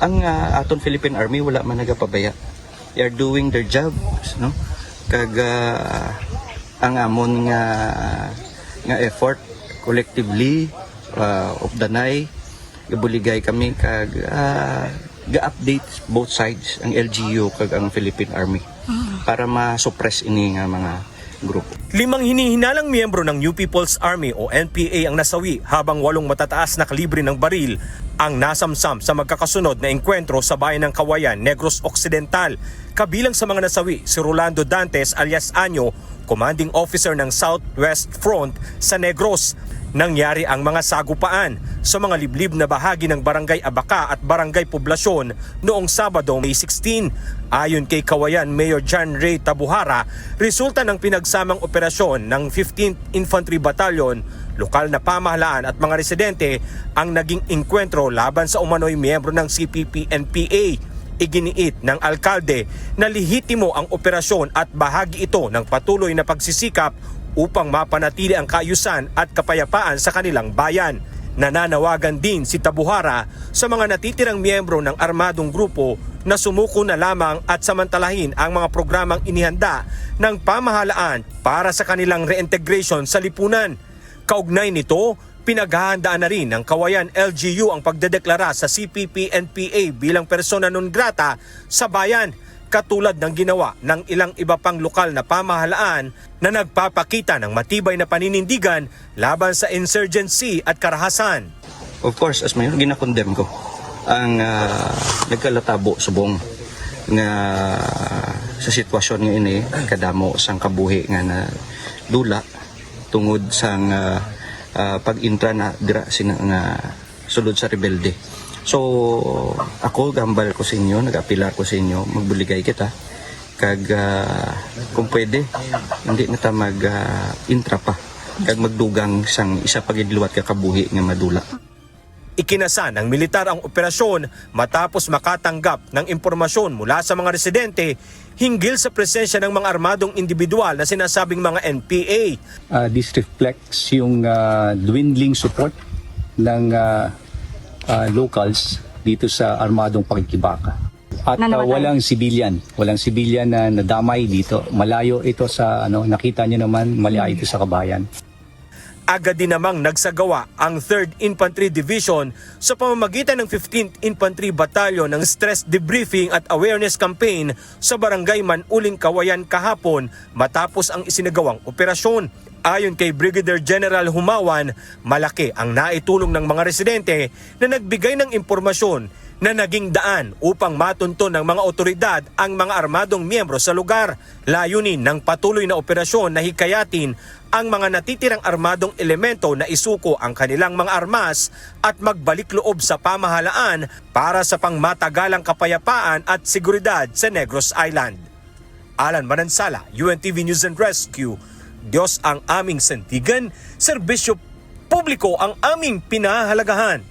ang aton Philippine Army wala man nagapabaya. They are doing their jobs, no? Kag ang amon nga effort collectively of Danay gabuligay kami kag ga-update both sides ang LGU kag ang Philippine Army para ma-suppress ini nga mga grupo. 5 hinihinalang miyembro ng New People's Army o NPA ang nasawi habang 8 matataas na kalibre ng baril ang nasamsam sa magkakasunod na engkwentro sa bayan ng Kawayan, Negros Occidental. Kabilang sa mga nasawi si Rolando Dantes alias Anyo, commanding officer ng Southwest Front sa Negros. Nangyari ang mga sagupaan sa mga liblib na bahagi ng Barangay Abaca at Barangay Poblasyon noong Sabado, May 16. Ayon kay Kawayan Mayor John Ray Tabuhara, resulta ng pinagsamang operasyon ng 15th Infantry Battalion, lokal na pamahalaan at mga residente ang naging engkwentro laban sa umano'y miyembro ng CPP-NPA. Iginiit ng alkalde na lehitimo ang operasyon at bahagi ito ng patuloy na pagsisikap upang mapanatili ang kaayusan at kapayapaan sa kanilang bayan. Nananawagan din si Tabuhara sa mga natitirang miyembro ng armadong grupo na sumuko na lamang at samantalahin ang mga programang inihanda ng pamahalaan para sa kanilang reintegration sa lipunan. Kaugnay nito, pinaghahandaan na rin ng Kawayan LGU ang pagdedeklara sa CPP-NPA bilang persona non grata sa bayan, katulad ng ginawa ng ilang iba pang lokal na pamahalaan na nagpapakita ng matibay na paninindigan laban sa insurgency at karahasan. Of course, as mayor, ginakondem ko ang nagkalatabo subong nga sa sitwasyon nga ini kadamo sang kabuhi nga na dula tungod sang pag-intra na dira sina nga sulod sa rebelde. So ako gambal ko sa inyo, nag-apilar ko sa inyo, magbuligay kita kag kung pwede hindi na ta mag-intra pa kag magdugang sang isa pagidluwat ka kabuhi nga madula. Ikinasa ng militar ang operasyon matapos makatanggap ng impormasyon mula sa mga residente hinggil sa presensya ng mga armadong individual na sinasabing mga NPA. This reflects yung dwindling support ng locals dito sa armadong pakikibaka. At walang civilian na nadamay dito. Malayo ito sa nakita niyo naman, malayo ito sa kabayan. Agad din namang nagsagawa ang 3rd Infantry Division sa pamamagitan ng 15th Infantry Battalion ng stress debriefing at awareness campaign sa Barangay Manuling, Kawayan kahapon matapos ang isinagawang operasyon. Ayon kay Brigadier General Humawan, malaki ang naitulong ng mga residente na nagbigay ng impormasyon na naging daan upang matunton ng mga otoridad ang mga armadong miyembro sa lugar. Layunin ng patuloy na operasyon na hikayatin ang mga natitirang armadong elemento na isuko ang kanilang mga armas at magbalik loob sa pamahalaan para sa pangmatagalang kapayapaan at seguridad sa Negros Island. Alan Manansala, UNTV News and Rescue. Diyos ang aming sandigan, serbisyo publiko ang aming pinahahalagahan.